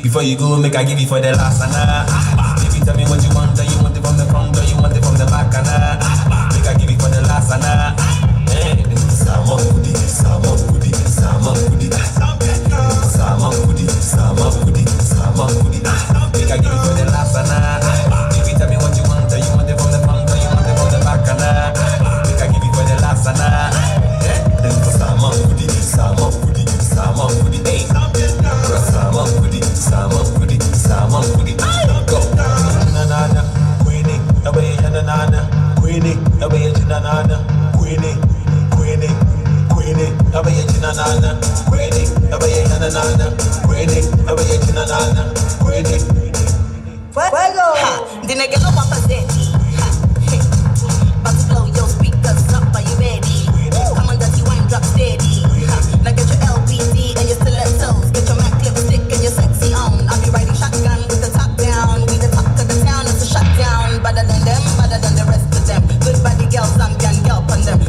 Before you go, make I give you for the last Baby, tell me what you want. Do you want it from the front or you want it from the back? Make I give you for the last Sama kudi, sama kudi, sama kudi, sama kudi, sama kudi, sama kudi. Make I give you for the last Baby, tell me what you want. Do you want it from the front or you want it from the back? Make I give you for the last Sama kudi, sama kudi, sama kudi, hey. Sama kudi, sama kudi, sama kudi. Go. Nana, Queenie, away nana, Queenie, away nana, Queenie, Queenie, Queenie, away nana, Queenie, away nana, Queenie, away nana, Queenie. Fuego. Dime que no va a pasar. About to blow your speakers up, are you ready? Come on, dirty wine, drop steady. Now get your LBD and your stilettos. Get your MAC lipstick and your sexy on. I'll be riding shotgun with the top down. We the talk of the town, it's a shutdown. Better than them, better than the rest of them. Good body girls, I'm young girl on them.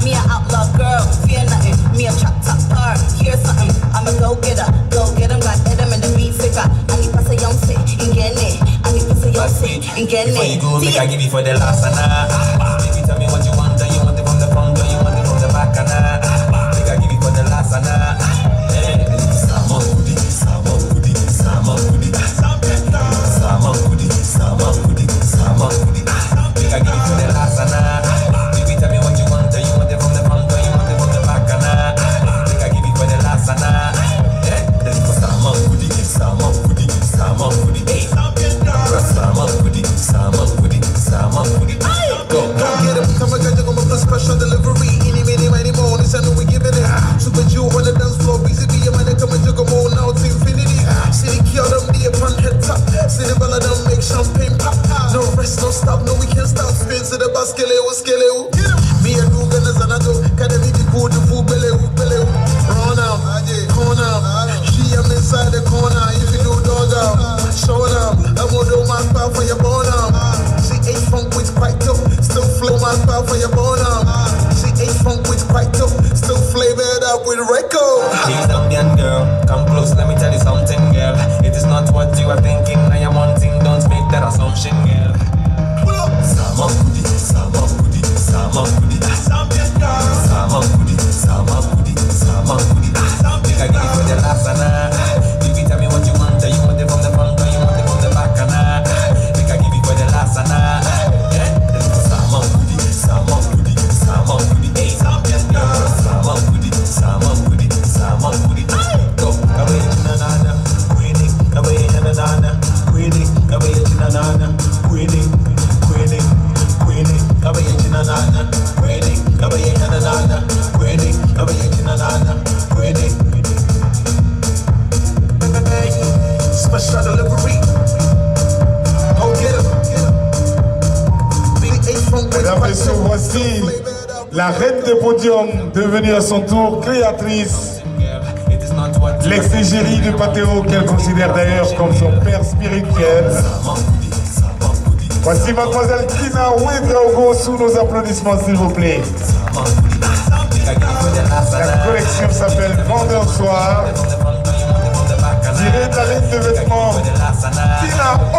Me a outlaw girl, fear nothing. Me a chop top her, hear something. I'm a go getter, got Adam and the beat figure. I need pass a young sit, ingene. I need pass a young sit, ingene. Before you go, make I give you for the last Baby, tell me what you want. Do you want it from the front or you want it from the back? Make I give you for the last Sama kudi, sama kudi, sama kudi, sama kudi, sama kudi, sama kudi. Make I give you for the last Baby, tell me what you want. Do you want it from the front or you want it from the back? Make I give you for the last Sama kudi, sama kudi, sama kudi, hey. Sama kudi, sama kudi, sama kudi. Go. Get him, come again, you're gonna special delivery. Any minute, any more, this I know we giving it. Super Jew on the dance floor, BCB, your man, come and juggle more now to infinity. City kill them, the upon head top. City ball them, make champagne pop. No rest, no stop, no we can't stop. Spin to the basket, skele. Me and do gunners and I do. Academy, the good, the food, belly. Run out, corner. She am inside the corner. If you do dog out, show them. I'm gonna do my spell for your bone out. She ate funk with quite dope. Still flow my spell for your bone out. She ate funk with quite dope. Still flavored up with record. Please don't be a girl, come close, let me tell you something, girl. It is not what you are thinking, I am wanting, don't make that assumption, girl. Sama kudi, sama kudi, sama kudi, sama kudi, sama kudi, sama kudi. Make I give you for the last Baby, tell me what you want. Do you want it from the front or you want it from the back? Make I give you for the last Sama kudi, sama kudi, sama kudi, hey. Sama kudi, sama kudi, sama kudi. Go. Away nana, Queenie, away nana, Queenie, away nana, Queenie, Queenie, Queenie, away nana, Queenie, away nana, Queenie, away nana, Queenie. Special delivery. Go get him. Mesdames, Messieurs, voici la reine des podiums, devenue à son tour créatrice, l'ex-égérie de Patéo, qu'elle considère d'ailleurs comme son père spirituel. Voici mademoiselle Kina Ouedraogo sous nos applaudissements, s'il vous plaît. La collection s'appelle Vendeur Soir. Tirée de la ligne de vêtements Kina O.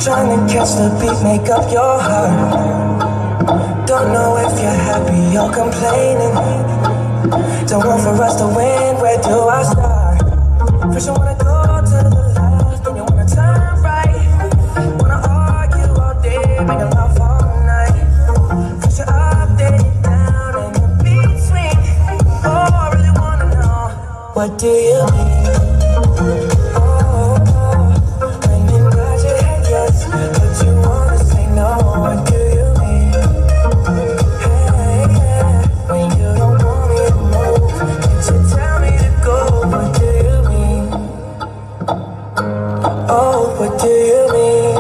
trying to catch the beat, make up your heart. Don't know if you're happy or complaining. Don't want for us to win, where do I start? First you wanna go to the left, then you wanna turn right. Wanna argue all day, make love all night. First you're up, then you're down, and in between. Oh, I really wanna know, what do you mean? When you nod your head yes, but you wanna say no, what do you mean? Hey, yeah. When you don't want me to move, can't you tell me to go, what do you mean? Oh, what do you mean?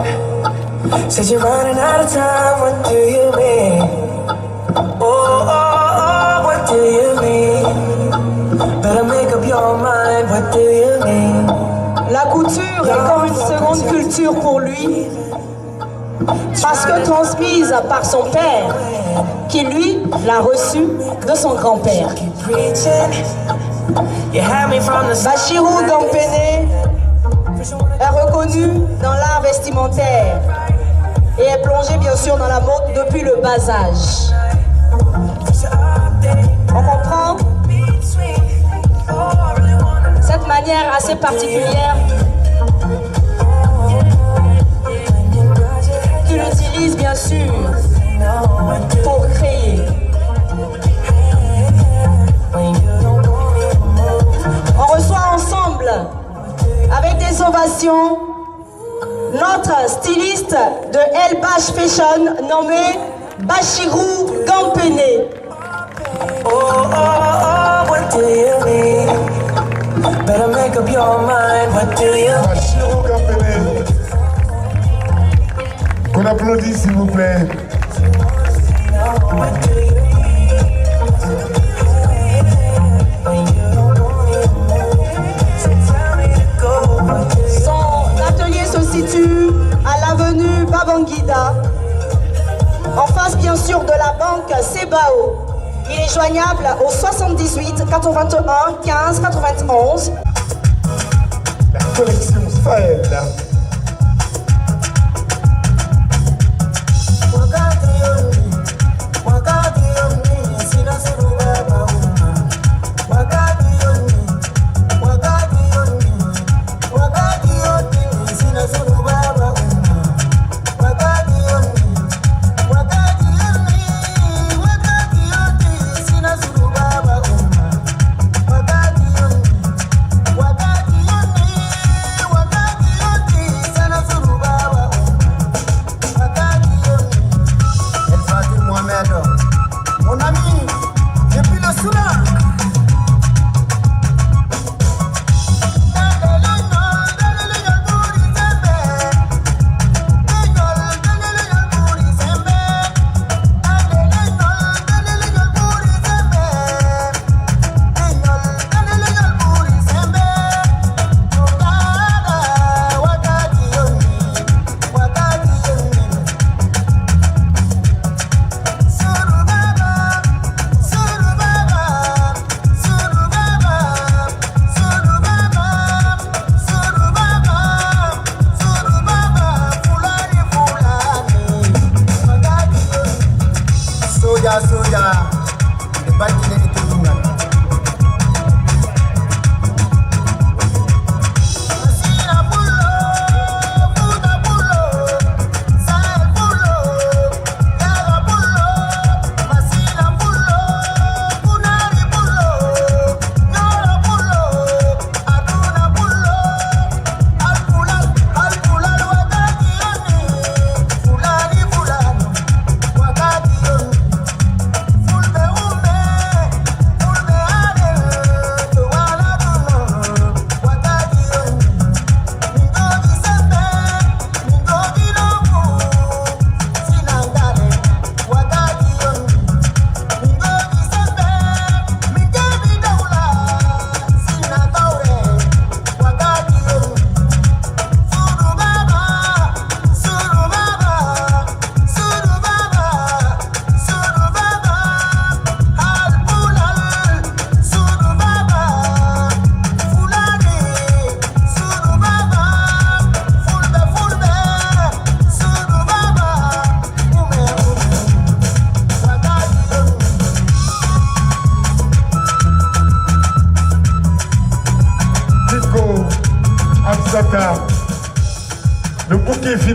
Said you're running out of time, what do you mean? Oh, what do you mean? Better make up your mind, what do you mean? La couture est comme une seconde culture pour lui, parce que transmise par son père, qui lui l'a reçue de son grand-père. Bachirou Gampene est reconnu dans l'art vestimentaire et est plongé bien sûr dans la mode depuis le bas âge. On comprend cette manière assez particulière qu'il utilise bien sûr pour créer. On reçoit ensemble, avec des ovations, notre styliste de El Bash Fashion nommé Bachirou Gampene. What do you mean? Better make up your mind, what do you mean? Bachirou Gampene. Qu'on applaudit s'il vous plaît. Son atelier se situe à l'avenue Babangida, en face bien sûr de la banque Sebao. Il est joignable au 78 81 15 91. La collection Sahel.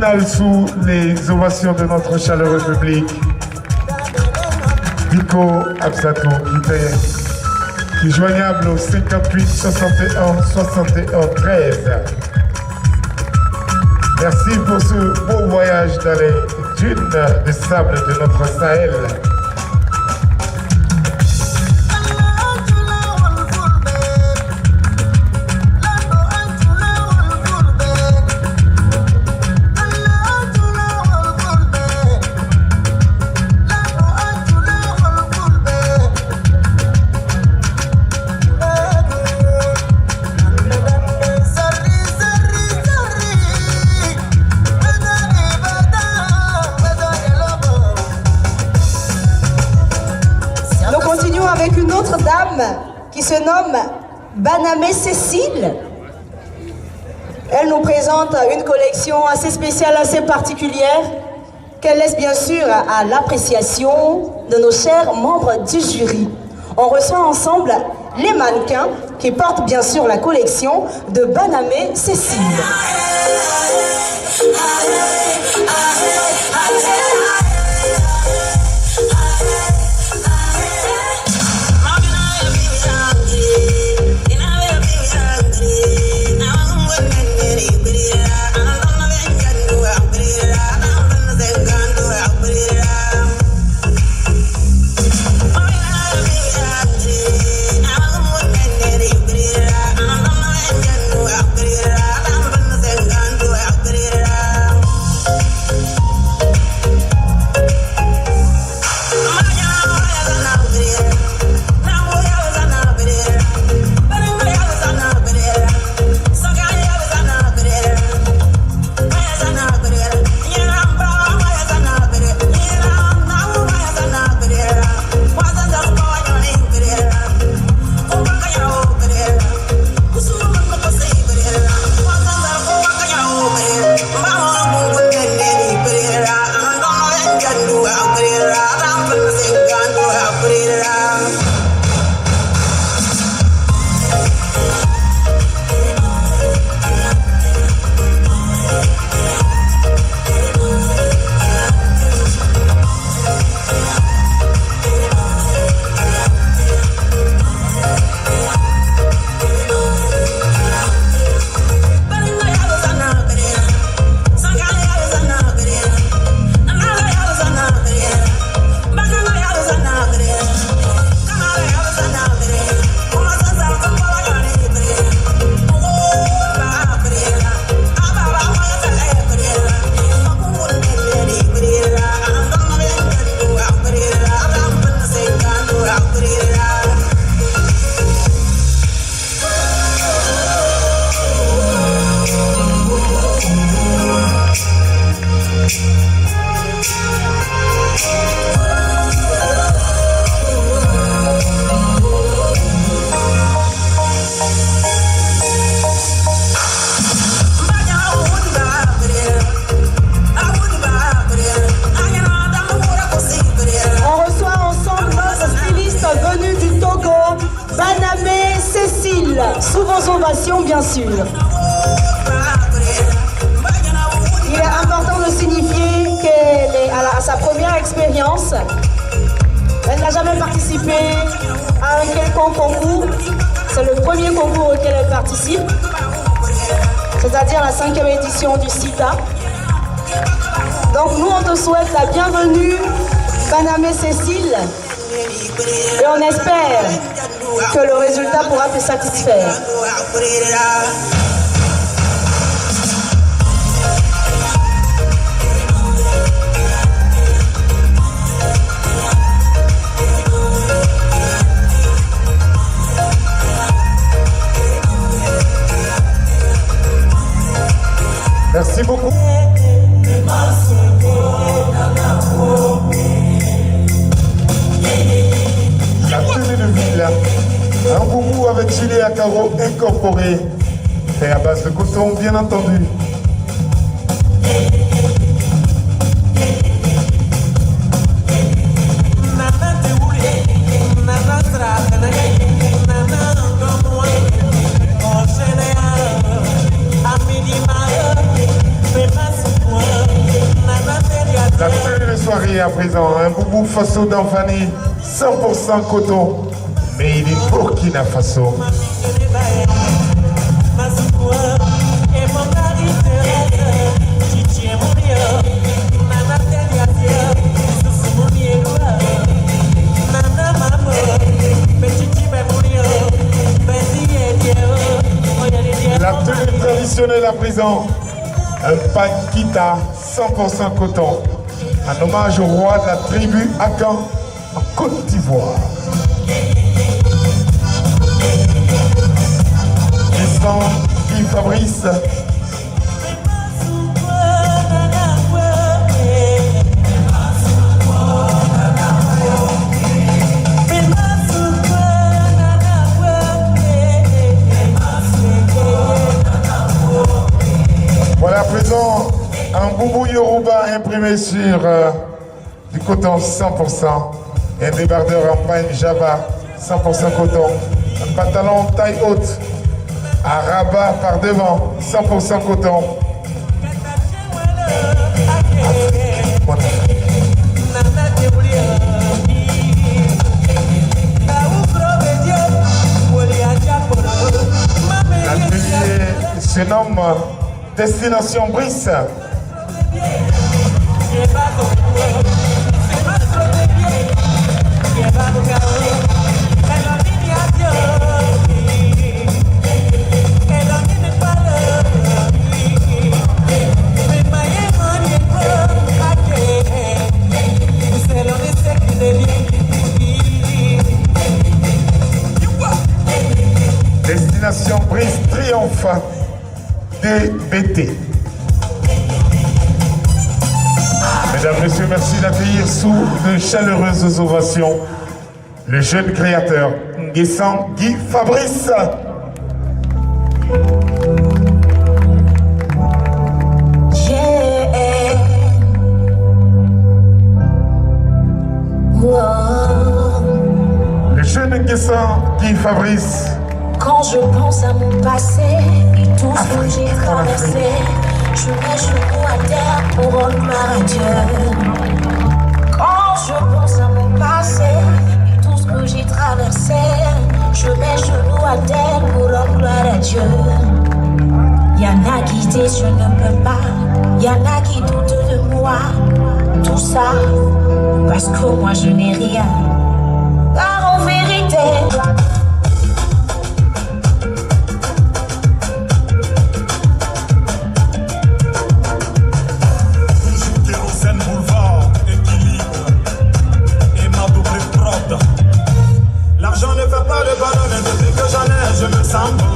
finale sous les ovations de notre chaleureux public. Nico Absato qui est joignable au 58 61 61 13. Merci pour ce beau voyage dans les dunes de sable de notre Sahel. Qui se nomme Banamé Cécile. Elle nous présente une collection assez spéciale, assez particulière, qu'elle laisse bien sûr à l'appréciation de nos chers membres du jury. On reçoit ensemble les mannequins qui portent bien sûr la collection de Banamé Cécile. Sous vos ovations, bien sûr. Il est important de signifier qu'elle est à sa première expérience. Elle n'a jamais participé à un quelconque concours. C'est le premier concours auquel elle participe, c'est-à-dire la 5e édition du CITA. Donc nous, on te souhaite la bienvenue, Banamé Cécile, et on espère que le résultat pourra te satisfaire. Merci beaucoup. La tenue de ville, un boubou avec gilet à carreaux incorporé, fait à base de coton, bien entendu. Fais pas ce point. soirée à présent. Un boubou Faso d'Anfani, 100% coton, mais il est Burkina Faso. La tenue traditionnelle à présent, un paquita 100% coton, un hommage au roi de la tribu Akan en Côte d'Ivoire. Guy Fabrice. Voilà à présent un boubou Yoruba imprimé sur du coton 100%, un débardeur en pagne Java 100% coton, un pantalon taille haute à rabat par devant 100% coton. L'atelier se nomme Destination Brice. Destination Brice Triomphe DBT. Mesdames, Messieurs, merci d'accueillir sous de chaleureuses ovations le jeune créateur Nguessan Guy Fabrice. Le jeune Nguessan Guy Fabrice. Quand je pense à mon passé et tout ce que j'ai traversé, je mets genoux à terre pour rendre gloire à Dieu. Quand je pense à mon passé et tout ce que j'ai traversé, je mets genoux à terre pour rendre gloire à Dieu. Y'en a qui disent je ne peux pas, y'en a qui doutent de moi. Tout ça parce que moi je n'ai rien. Car en vérité, l'argent ne fait pas le bonheur, mais depuis que j'en ai, je me sens beau.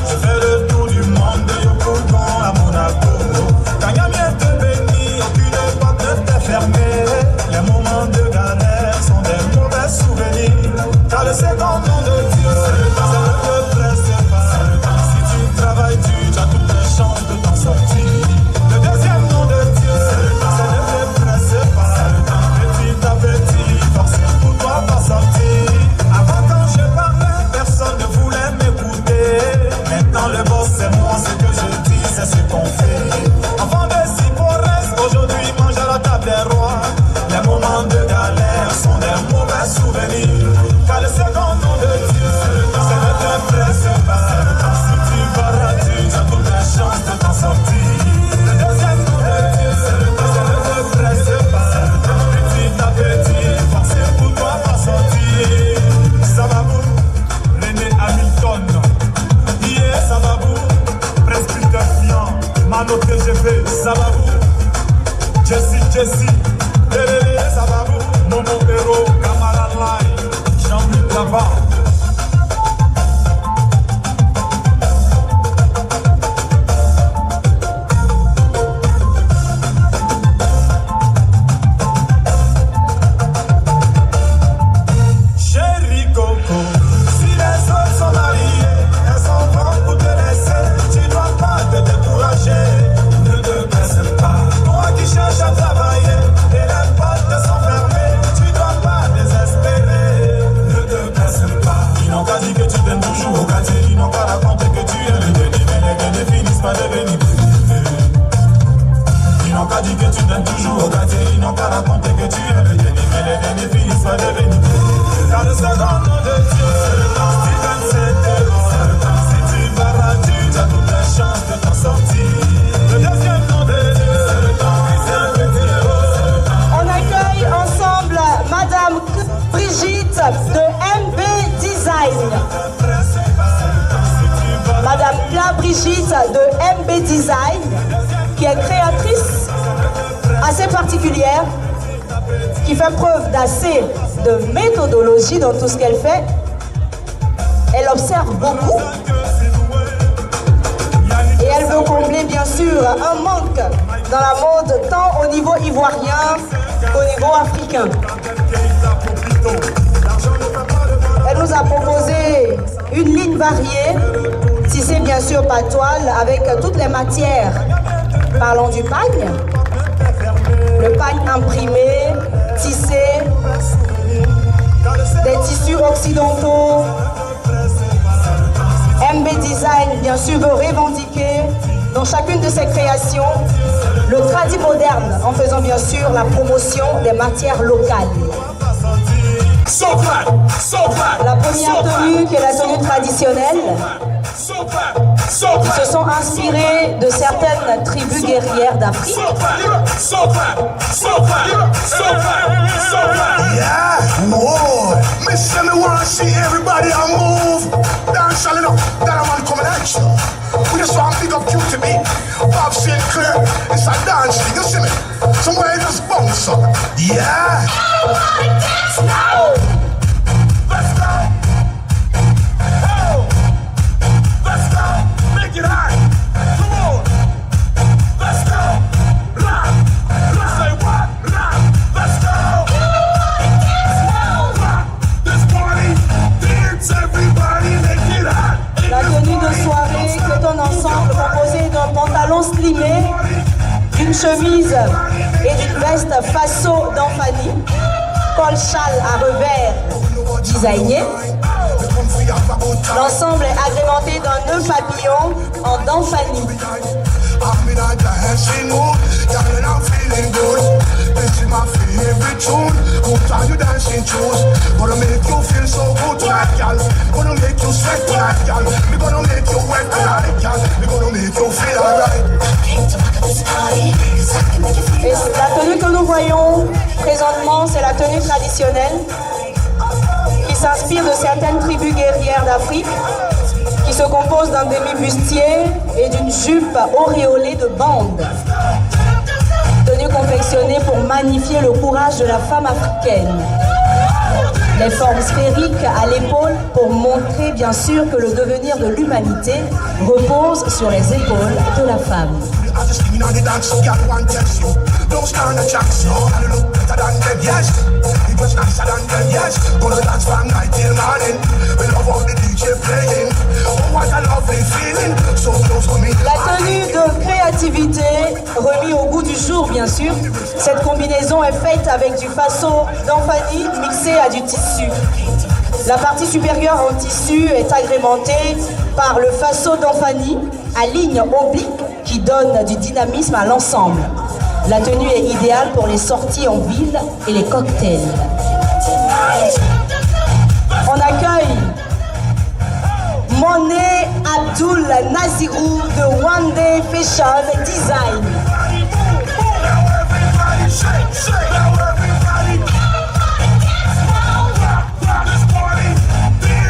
Je fais le tour du monde de Yopougon à Monaco. Quand Yamien te bénit, aucune porte ne t'est fermée. Les moments de galère sont des mauvais souvenirs. Car le second nom de Dieu, ça ne te presse pas. Si tu travailles, tu as toutes les chances de t'en sortir. Le deuxième nom de Dieu, ça ne te presse pas. Petit à petit, force pour toi pas sortir. Avant quand je parlais, personne ne voulait m'écouter. Maintenant le boss c'est moi, ce que je dis c'est ce qu'on fait. Enfant de Sipores, aujourd'hui mange à la table des rois. Les moments de galère sont des mauvais souvenirs. Car le second nom de Dieu, ça ne te presse pas. Si tu vas rater, tu as toutes les chances de t'en sortir. Le deuxième nom de Dieu, ça ne te presse pas. Petit à petit, forcez pour toi pas sortir. Sababou, René Hamilton, Hier Sababou, Presbyter Fian, Mano TGV, Sababou, Jessie, Lelele Sababou, Momo Hero, Camarade Line, Jean-Luc Laval. Désespéré, ne te blesse pas. MB Design, qui est créatrice assez particulière, qui fait preuve d'assez de méthodologie dans tout ce qu'elle fait. Elle observe beaucoup et elle veut combler bien sûr un manque dans la mode tant au niveau ivoirien qu'au niveau africain. Elle nous a proposé une ligne variée, tissée bien sûr par toile avec toutes les matières. Parlons du pagne, le pagne imprimé, tissé, des tissus occidentaux. MB Design, bien sûr, veut revendiquer dans chacune de ses créations le tradi moderne en faisant bien sûr la promotion des matières locales. La première tenue, qui est la tenue traditionnelle, ils se sont inspirés de certaines tribus guerrières d'Afrique. Yeah, more. Miss me wanna see everybody move. Dance all enough, that I want coming at you. We just want to pick up QTB. Bob Sinclair, it's a dance thing, you see me? Somebody just bounce up. Yeah. Everybody dance now. Let's go. Oh. Let's go. Make it hot. Come on. Let's go. Rock. Let's say what? Rock. Let's go. Everybody dance now. Rock. This party. Dance everybody. Make it hot. La tenue de soirée qui est un ensemble composé d'un pantalon slimé, d'une chemise et d'une veste faso d'Anfani, col châle à revers designé. L'ensemble est agrémenté d'un nœud papillon en d'Anfani. I'm in a dancing mood, girl, and I'm feeling good. This is my favorite tune. Good time you dancing shoes. Gonna make you feel so good tonight, girl. Gonna make you sweat tonight, girl. We gonna make you wet tonight, girl. We gonna make you feel alright. Et la tenue que nous voyons présentement, c'est la tenue traditionnelle qui s'inspire de certaines tribus guerrières d'Afrique, qui se compose d'un demi-bustier et d'une jupe auréolée de bandes. Tenue confectionnée pour magnifier le courage de la femme africaine. Les formes sphériques à l'épaule pour montrer bien sûr que le devenir de l'humanité repose sur les épaules de la femme. I just lean on the dance, girl, one text you. Don't stand a chance, no. And you look better than them, yes. It was nicer than them, yes. Gonna dance from night till morning. We love all the DJ playing. Oh, what a lovely feeling. So close to me. La tenue de créativité, remis au goût du jour bien sûr. Cette combinaison est faite avec du faso d'Anfani mixé à du tissu. La partie supérieure en tissu est agrémentée par le faso d'Anfani à ligne oblique qui donne du dynamisme à l'ensemble. La tenue est idéale pour les sorties en ville et les cocktails. On accueille Monet Abdul Nazirou de One Day Fashion Design.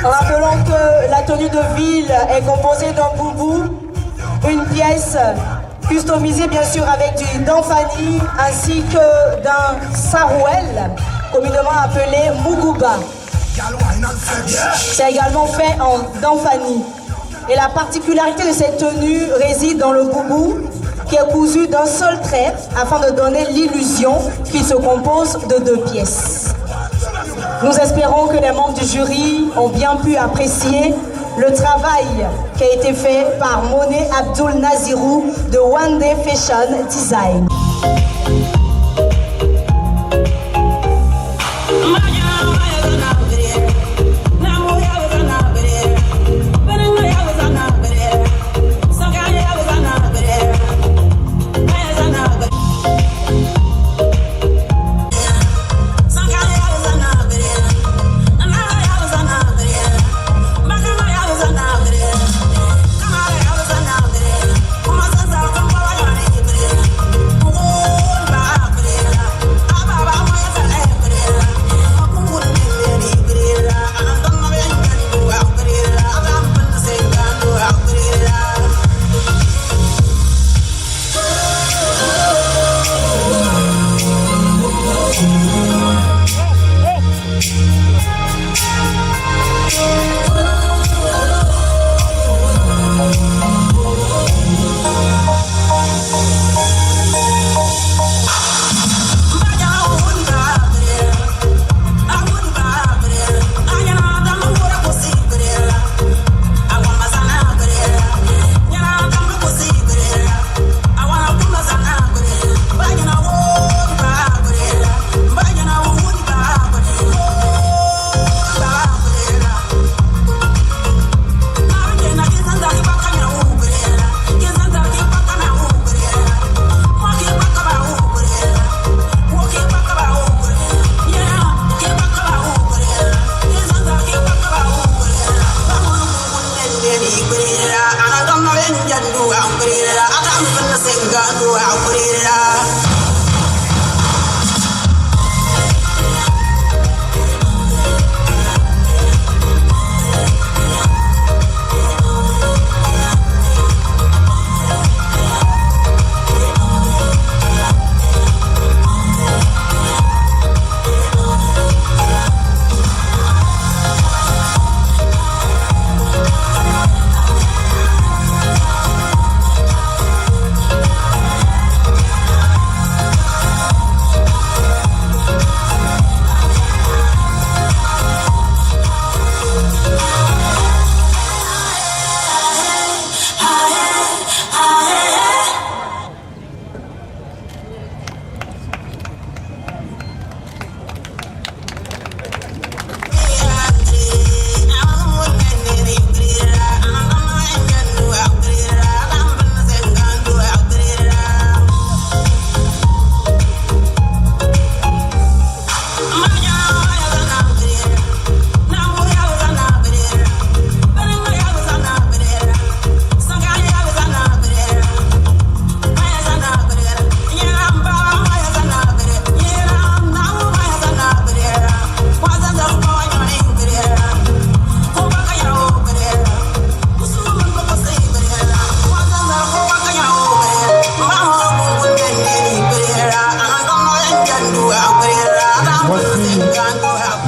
Rappelons que la tenue de ville est composée d'un boubou, une pièce customisée bien sûr avec du d'Anfani ainsi que d'un sarouel, communément appelé Muguba. C'est également fait en d'Anfani. Et la particularité de cette tenue réside dans le boubou qui est cousu d'un seul trait afin de donner l'illusion qu'il se compose de deux pièces. Nous espérons que les membres du jury ont bien pu apprécier le travail qui a été fait par Monet Abdul Nazirou de One Day Fashion Design.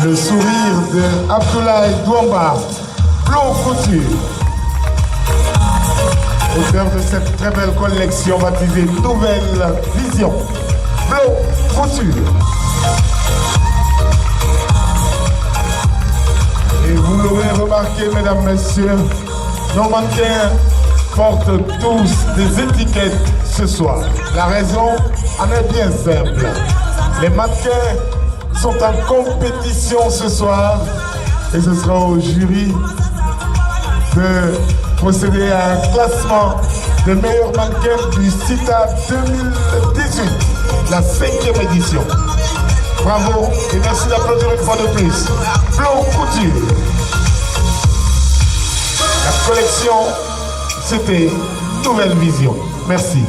Le sourire de Abdoulaye Douamba, Flo Couture. Auteur de cette très belle collection baptisée Nouvelle Vision, Flo Couture. Et vous l'aurez remarqué, mesdames, messieurs, nos mannequins portent tous des étiquettes ce soir. La raison en est bien simple. Les mannequins sont en compétition ce soir et ce sera au jury de procéder à un classement des meilleurs mannequins du CITA 2018, la 5e édition. Bravo et merci d'applaudir une fois de plus. Flo Couture. La collection, c'était Nouvelle Vision. Merci.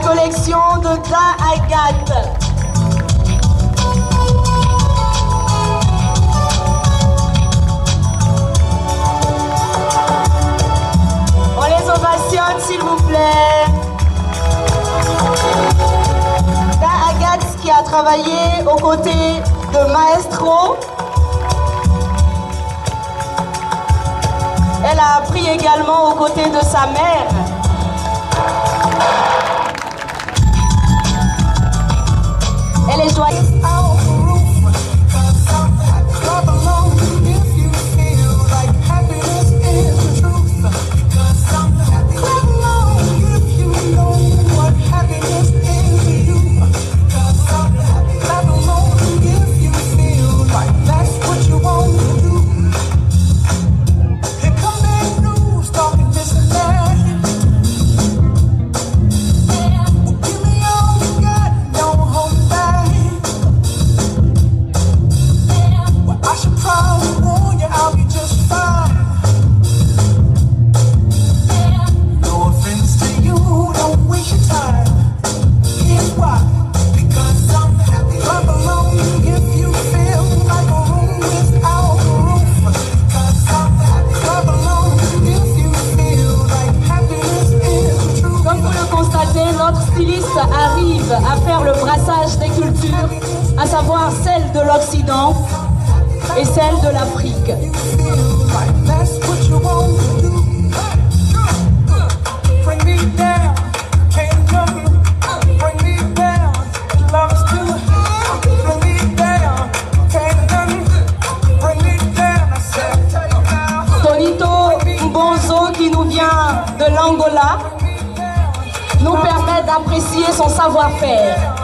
collection de Da Agathe. On les ovationne s'il vous plaît. Da Agathe qui a travaillé aux côtés de Maestro. Elle a appris également aux côtés de sa mère. Elle est joyeuse. à savoir celle de l'Occident et celle de l'Afrique. Tonito Mbonzo, qui nous vient de l'Angola, nous permet d'apprécier son savoir-faire.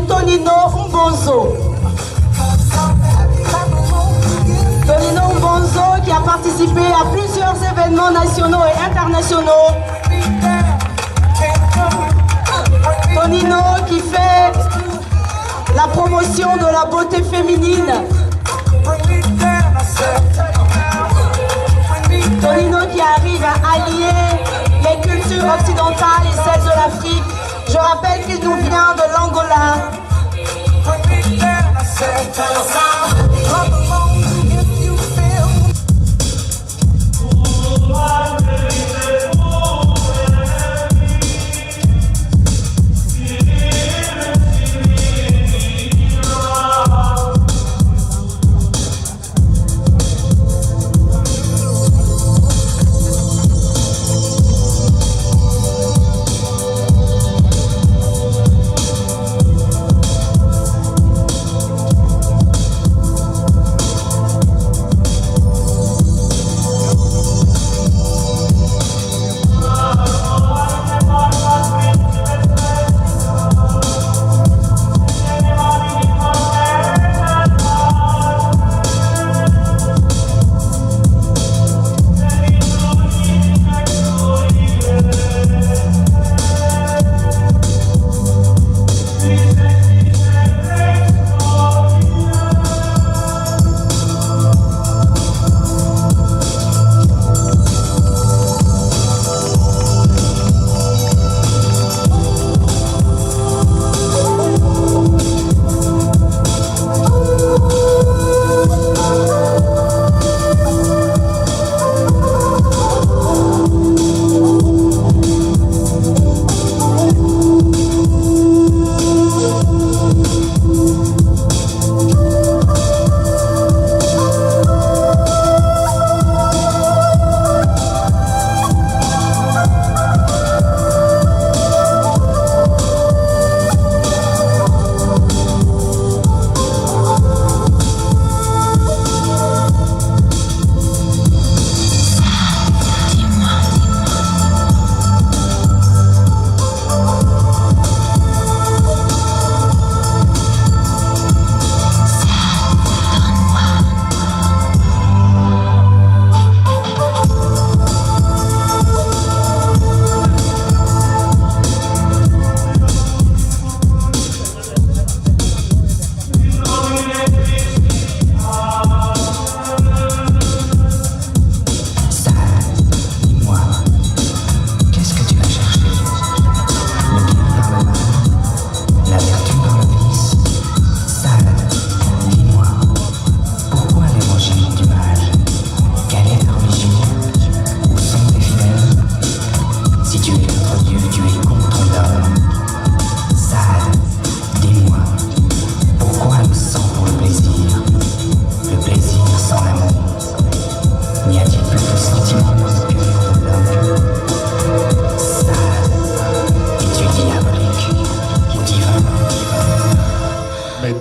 Tonino Mbonzo. Tonino Mbonzo qui a participé à plusieurs événements nationaux et internationaux. Tonino qui fait la promotion de la beauté féminine. Tonino qui arrive à allier les cultures occidentales et celles de l'Afrique. Je rappelle qu'il nous vient de l'Angola.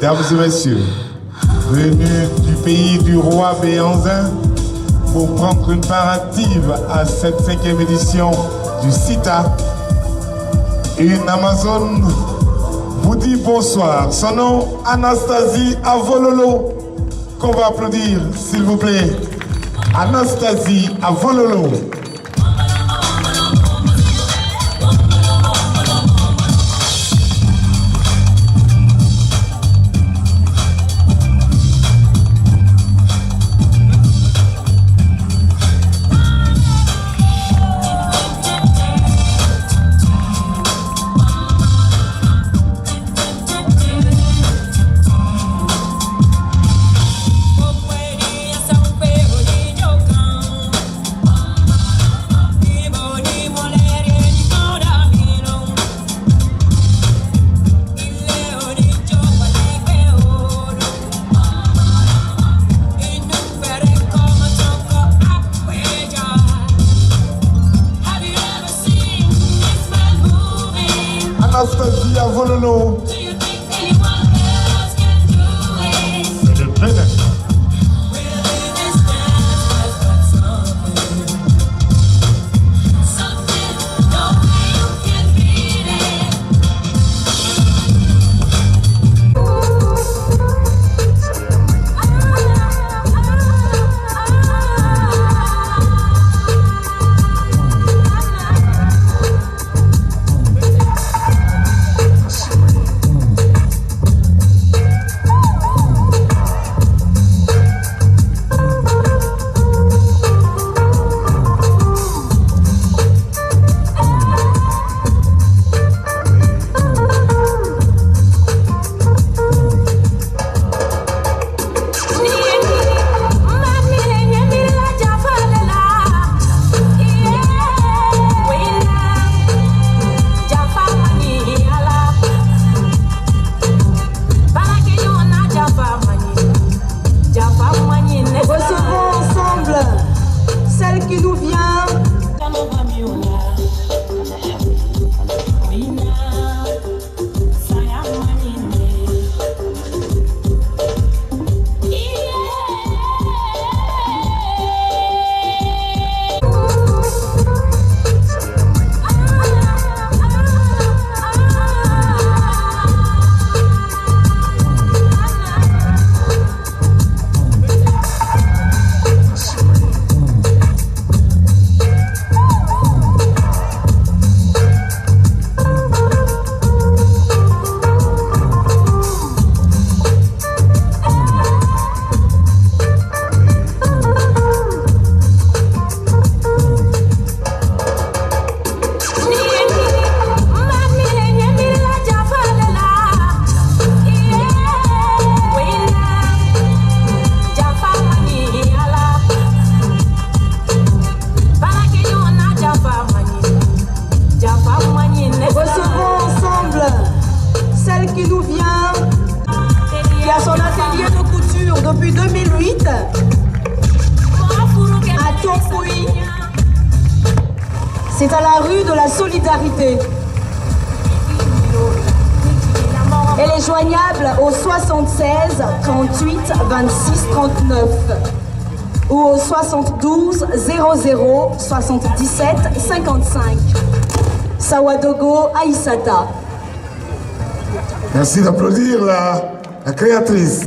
Mesdames et messieurs, venus du pays du roi Béanzin pour prendre une part active à cette 5e édition du CITA, une Amazone vous dit bonsoir. Son nom, Anastasie Avololo, qu'on va applaudir, s'il vous plaît. Anastasie Avololo. Anastasie Avololo. C'est à la rue de la Solidarité. Elle est joignable au 76 38 26 39 ou au 72 00 77 55. Sawadogo Aïssata. Merci d'applaudir la créatrice.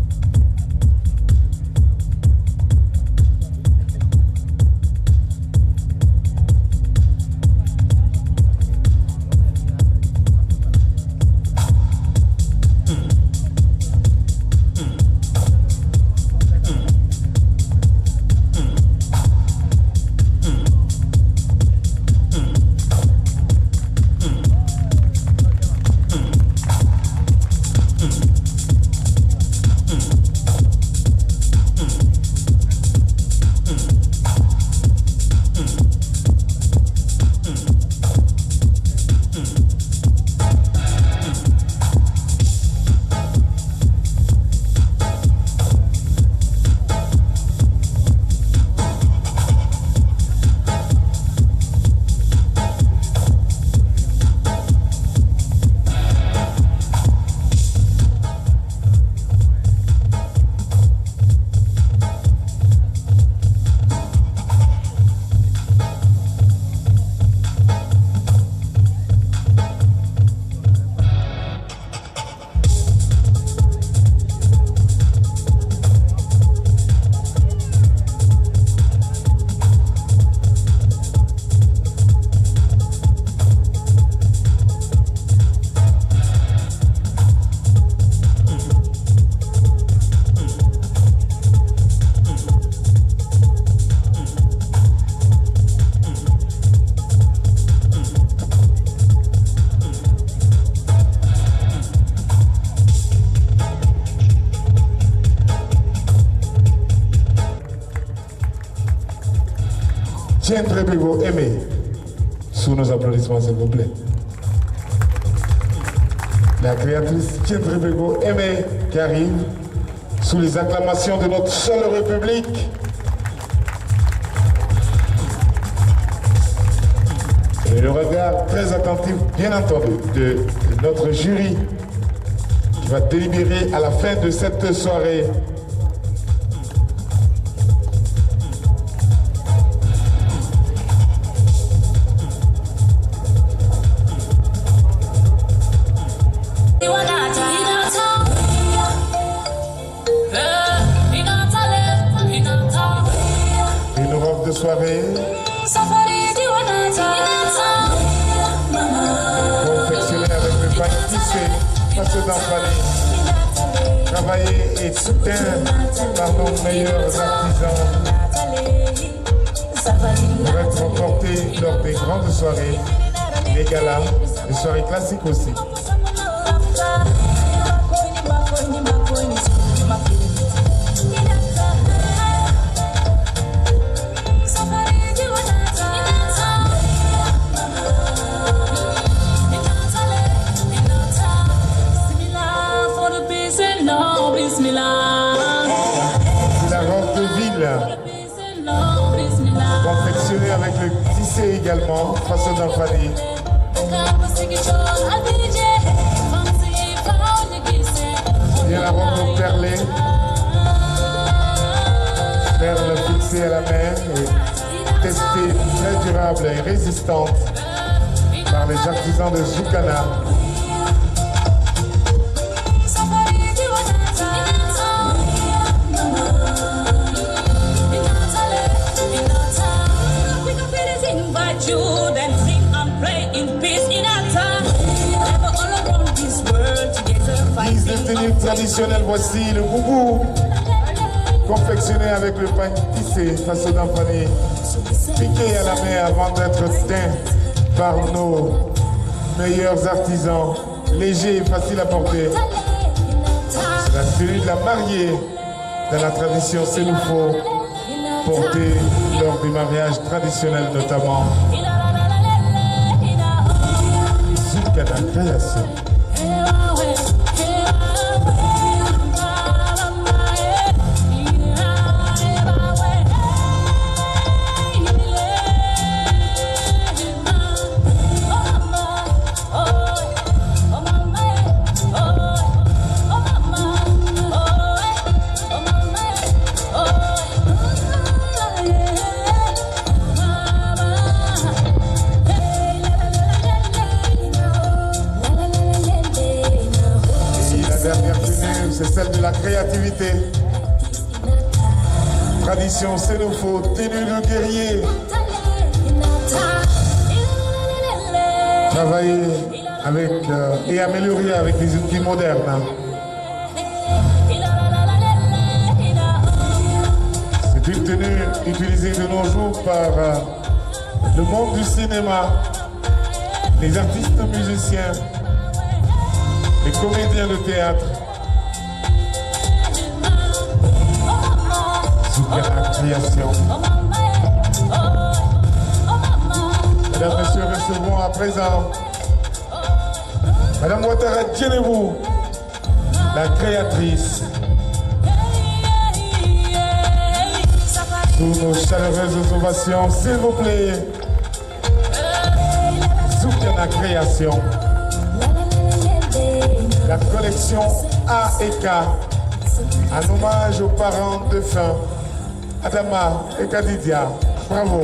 Tiendre Bego Aimé. Sous nos applaudissements, s'il vous plaît. La créatrice Tiendre Bego Aimé qui arrive sous les acclamations de notre chaleureux public. Et le regard très attentif, bien entendu, de notre jury qui va délibérer à la fin de cette soirée. Une robe de soirée confectionnée avec le pain tissé, face d'Anfani, travaillé et teint par nos meilleurs artisans, pour être porté lors des grandes soirées, les galas, les soirées classiques aussi. La robe de ville, confectionnée avec le tissé également, façon d'Anfani. Bien la robe perlée, perle fixée à la main et testée, très durable et résistante par les artisans de Zoukana. Les tenues traditionnelles, voici le boubou, confectionné avec le pain tissé, façon d'Anfani, piqué à la main avant d'être teint par nos meilleurs artisans, léger et facile à porter. C'est la tenue de la mariée dans la tradition Sénoufo, portée lors des mariages traditionnels notamment. Zoukana Création. C'est celle de la créativité. Tradition Sénoufo, tenue de guerrier. Travailler avec et améliorer avec des outils modernes. C'est une tenue utilisée de nos jours par le monde du cinéma, les artistes musiciens, les comédiens de théâtre. Zoukana Création. Mesdames, Messieurs, recevons à présent Madame Ouattara Djenebou, la créatrice. Sous nos chaleureuses ovations, s'il vous plaît. Zoukana Création. La collection A et K, un hommage aux parents défunts, Adama et Kadidia. Bravo.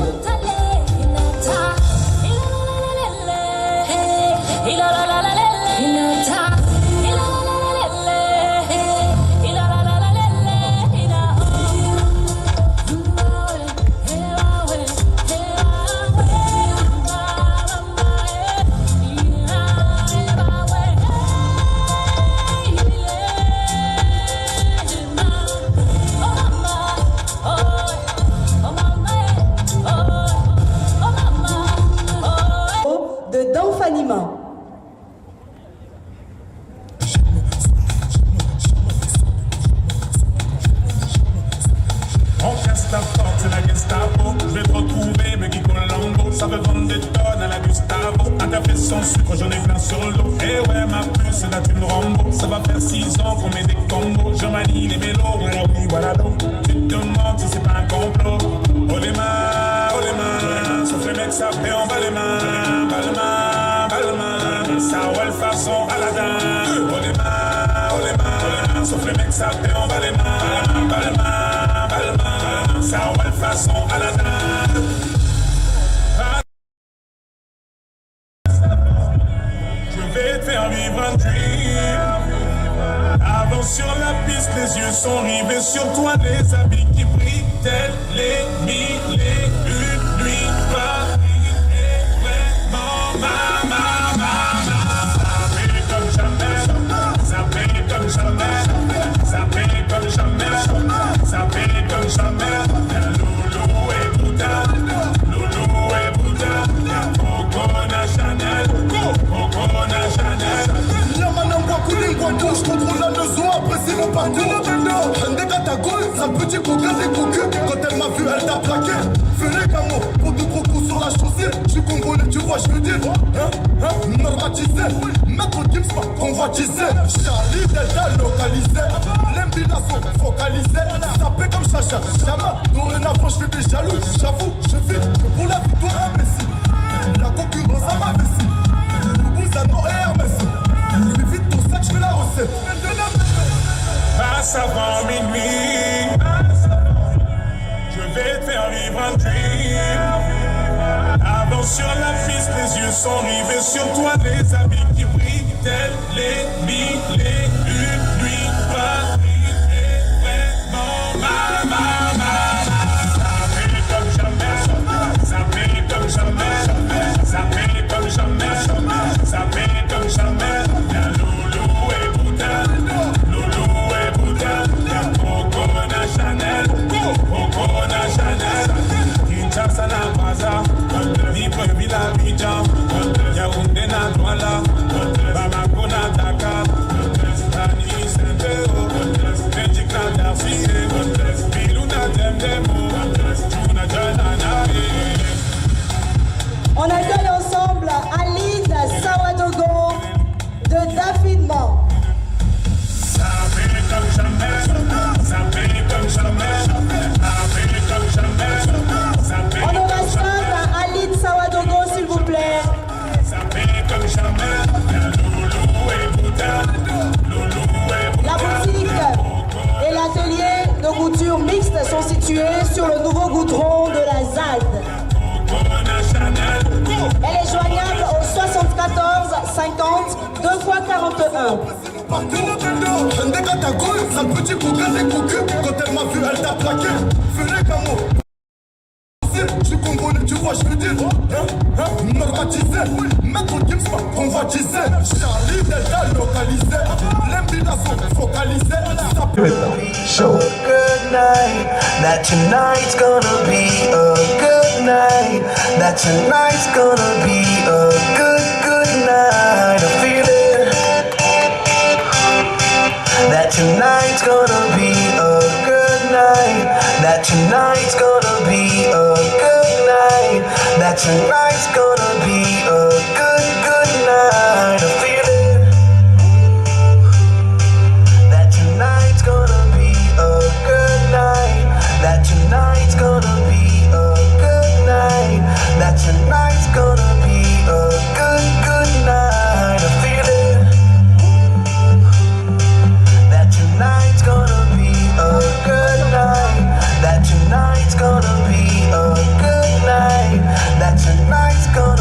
café sans sucre, j'en ai plein sur le dos. Eh ouais, ma puce, là tu me Rambo. Ça va faire 6 ans qu'on met des combos. Je manie les mélos, voilà oui, voilà donc. Tu te demandes si c'est pas un complot. Oh les mains, sauf les mecs, ça fait en bas les mains. Bas les mains, ça ouais le façon Aladdin. Oh les mains, sauf les mecs, ça fait en bas les mains. Bas les mains, ça ouais le façon Aladdin. Je vais te faire vivre un dream. Avance sur la piste, les yeux sont rivés sur toi, les habits qui brillent, tels les mille et une nuits. Paris est vraiment ma. Ça paye comme jamais, ça paye comme jamais, ça paye comme jamais, ça paye comme jamais. Loulou et Bouddha, Loulou et Bouddha, Coco Chanel, Coco Chanel. Je contrôle la leçon, apprécie mon parcours. Un des catégories, c'est un petit coquin des cocus. Quand elle m'a vu, elle t'a plaqué. Fais les camos, pour deux gros coups sur la chaussée. Je suis congolais, tu vois, je veux dire. Normatisé, maître Gims m'a convoitisé. Charlie Delta localisé. L'embination focalisée. Tapé comme Chacha, Chama. Dorénavant, je fais des jaloux. J'avoue, je vis pour la victoire imbécile. La concurrence à ma vessie. Bouzano et Hermès. Vite ton sac, je fais la recette. Passe avant minuit, je vais te faire vivre un dream. Avance sur la piste, les yeux sont rivés sur toi, les habits qui brillent, tels les mille et une nuits. Paris est vraiment ma. Ça paye comme jamais, ça paye comme jamais, ça paye comme jamais, ça paye comme jamais. Loulou et Bouddha, Loulou et Bouddha, Coco Chanel, Coco Chanel. Kinshasa na Baza, Libreville à Abidjan, Yaoundé na Douala, Bamako na Dakar, Tani Saint-Théo, Belgique na Darcy, Bilou na Demdemo, Tuna Jananae. On accueille ensemble Aline Sawadogo de Dafinement. Ça paye comme jamais, ça paye comme jamais, ça paye comme jamais, ça paye On comme ovationne jamais. Aline Sawadogo, s'il vous plaît. Ça paye comme jamais, Loulou et Bouddha, Loulou et Bouddha. La boutique et l'atelier de couture mixte sont situés sur le nouveau goudron de la ZAD. Elle est joignable au 74 50 2 x 41. Un des catégories, c'est un petit coquin des cocus. Quand elle m'a vu, elle t'a plaqué. Fais les camos. Je suis congolais, tu vois, je veux dire. Normatisé, maître Gims m'a convoitisé. Charlie Delta localisé. L'embination focalisée. So good night, that tonight's gonna be a good night. That tonight's gonna be a good night. I feel it. That tonight's gonna be a good night. That tonight's gonna be a good night. That tonight's gonna be a good night. I feel it. That tonight's gonna be a good night. That tonight's gonna be a good night. That tonight's gonna be a good night. I feel it. That tonight's gonna be a good night. That tonight's gonna be a good night. That tonight's gonna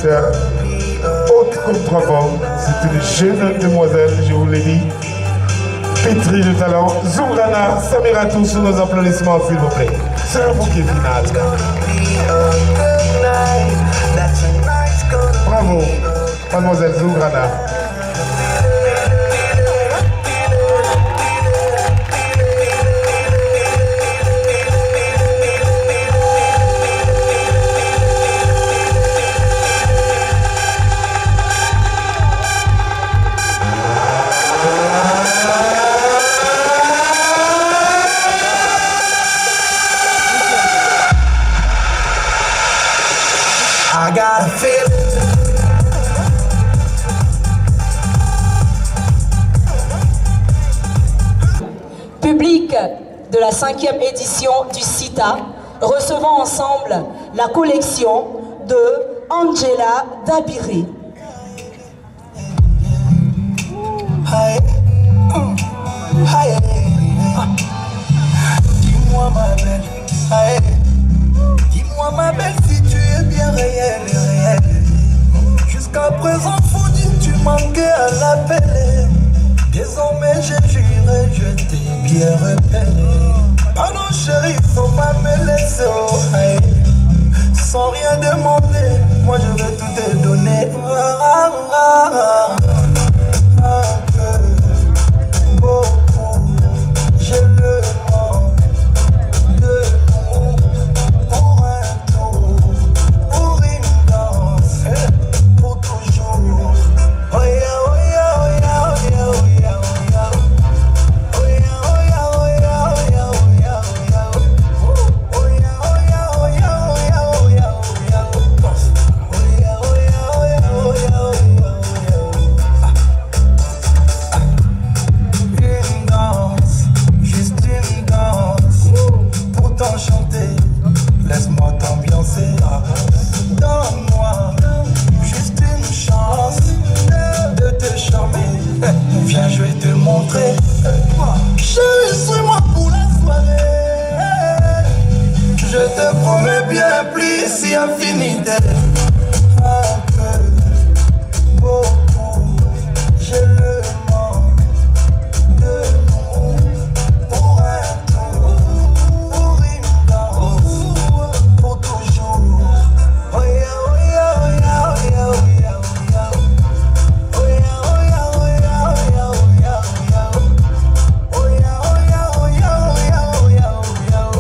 artiste haute comme travaux. C'est une jeune demoiselle, je vous l'ai dit, pétrie de talent. Zourana Samiratou, sous nos applaudissements, s'il vous plaît. C'est un bouquet final. Bravo, mademoiselle Zourana. I got a feeling. Public de la 5e édition du CITA, recevons ensemble la collection de Angela Dabiré. Hi. Hi. Dis-moi ma belle, hi. Dis-moi ma belle si tu es bien réelle et réelle. Jusqu'à présent fourni, tu manquais à l'appel. Désormais j'ai juré, je t'ai bien repéré. Pardon chérie, faut pas me laisser oh, hey. Sans rien demander, moi je vais tout te donner. Un peu, beaucoup, j'ai le manque de mots. Pour un tour, pour une danse, pour toujours. Oh yeah, oh yeah, oh yeah, oh yeah, oh yeah, oh yeah. Oh yeah, oh yeah, oh yeah, oh yeah, oh yeah, oh yeah. Oh yeah, oh yeah, oh yeah, oh yeah, oh yeah, oh yeah. Oh yeah, oh yeah, oh yeah, oh yeah, oh yeah. Une danse, juste une danse. Pour t'enchanter, laisse-moi t'ambiancer. Donne-moi juste une chance de te charmer. Viens, je vais te montrer. Chérie, suis-moi pour la soirée. Je te promets bien plus si infinité. Un peu, beaucoup, j'ai le manque de mots. Pour un tour, pour une danse, pour toujours. Oh yeah, oh yeah, oh yeah, oh yeah, oh yeah, oh yeah. Oh yeah, oh yeah, oh yeah, oh yeah, oh yeah, oh yeah. Oh yeah, oh yeah, oh yeah, oh yeah, oh yeah, oh yeah.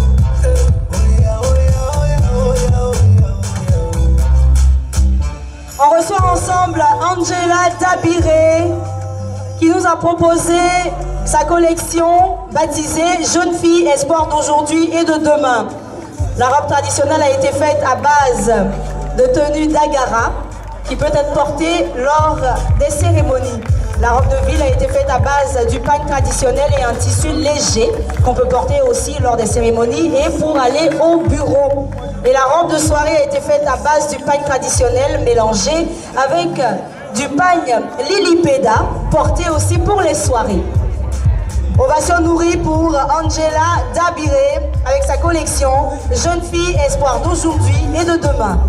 Oh yeah, oh yeah, oh yeah, oh yeah, oh yeah. On reçoit ensemble Angela Dabiré qui nous a proposé sa collection baptisée Jeune fille, espoir d'aujourd'hui et de demain. La robe traditionnelle a été faite à base de tenues d'agara qui peut être portée lors des cérémonies. La robe de ville a été faite à base du pagne traditionnel et un tissu léger qu'on peut porter aussi lors des cérémonies et pour aller au bureau. Et la robe de soirée a été faite à base du pagne traditionnel mélangé avec du pagne lilipeda porté aussi pour les soirées. Ovation nourrie pour Angela Dabiré avec sa collection Jeune fille, espoir d'aujourd'hui et de demain.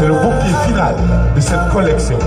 le bouquet final de cette collection.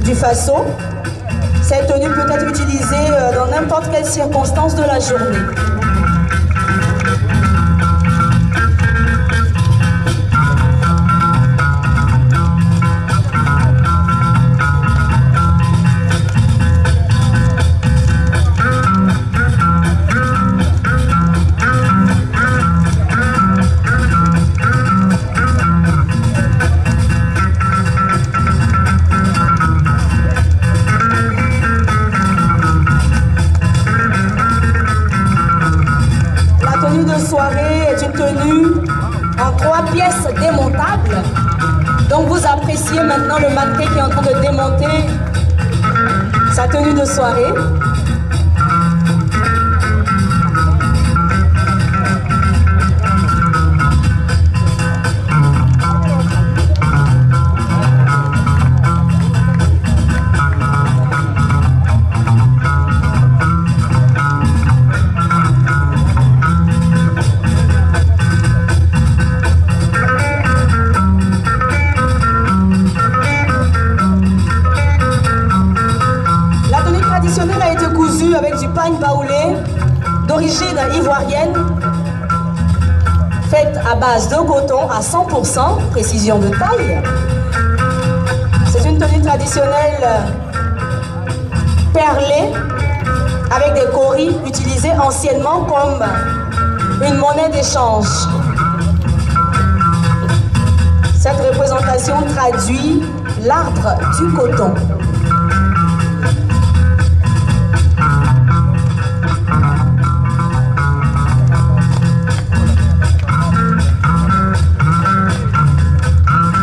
Du faso. Cette tenue peut être utilisée dans n'importe quelle circonstance de la journée. Démontable. Donc vous appréciez maintenant le mannequin qui est en train de démonter sa tenue de soirée. D'origine ivoirienne, faite à base de coton à 100%, précision de taille. C'est une tenue traditionnelle perlée avec des cauris utilisés anciennement comme une monnaie d'échange. Cette représentation traduit l'arbre du coton.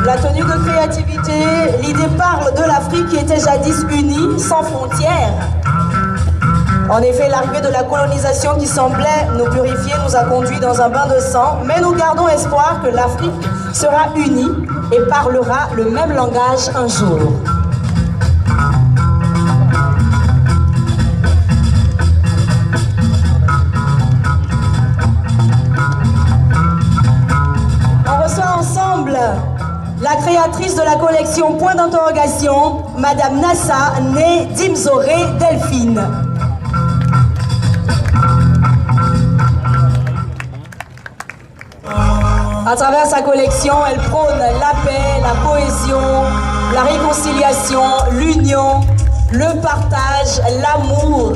La tenue de créativité, l'idée parle de l'Afrique qui était jadis unie, sans frontières. En effet, l'arrivée de la colonisation qui semblait nous purifier nous a conduits dans un bain de sang, mais nous gardons espoir que l'Afrique sera unie et parlera le même langage un jour. On reçoit ensemble la créatrice de la collection Point d'interrogation, Madame Nassa, née Dimzoré Delphine. À travers sa collection, elle prône la paix, la cohésion, la réconciliation, l'union, le partage, l'amour.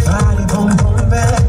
Body, bum, bum, back,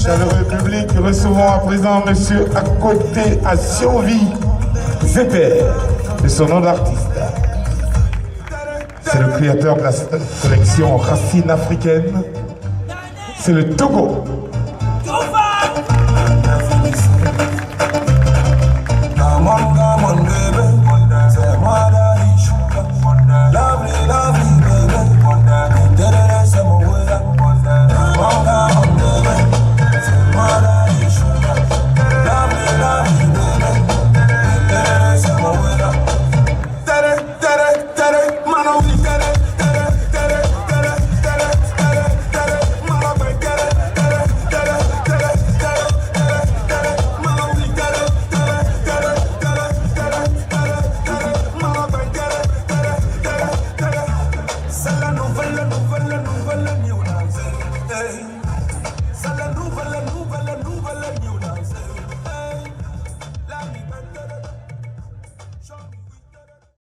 Chaleureux public, recevons à présent monsieur à côté à Survie Zéter, de son nom d'artiste. C'est le créateur de la collection Racines africaines. C'est le Togo.